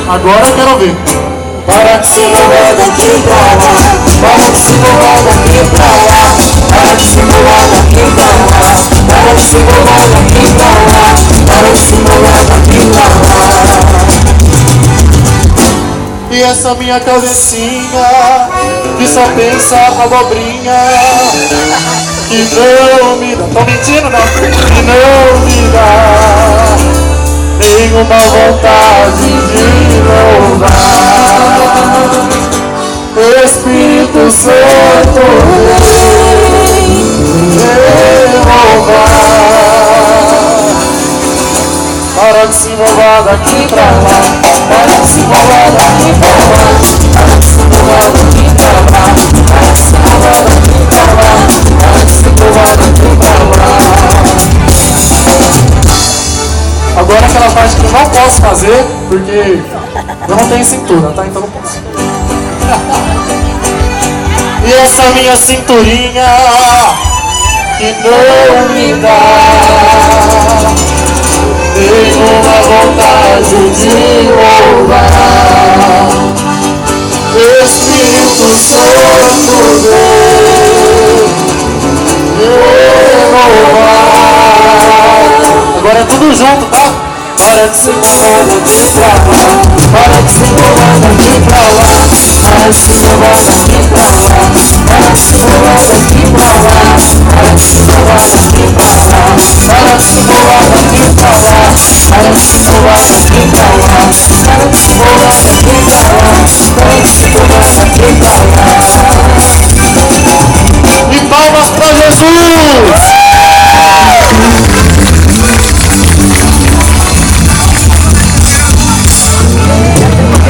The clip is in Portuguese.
Agora eu quero ver. Para que se mover daqui pra lá, para que se mover daqui pra lá, para que se mover daqui pra lá, para que se mover daqui pra lá, para que se mover daqui pra lá. E essa minha cabecinha que só pensa abobrinha, que não me dá, tô mentindo não, que não me dá nenhuma vontade de louvar. Espírito Santo, vem louvar. Para que se mover daqui pra lá, Para que se mover daqui pra lá, para que se mover daqui pra lá, para que se mover daqui pra lá, para que se mover daqui pra lá. agora aquela parte que eu não posso fazer, porque eu não tenho cintura, tá? Então não posso. E essa minha cinturinha que não me dá nenhuma vontade de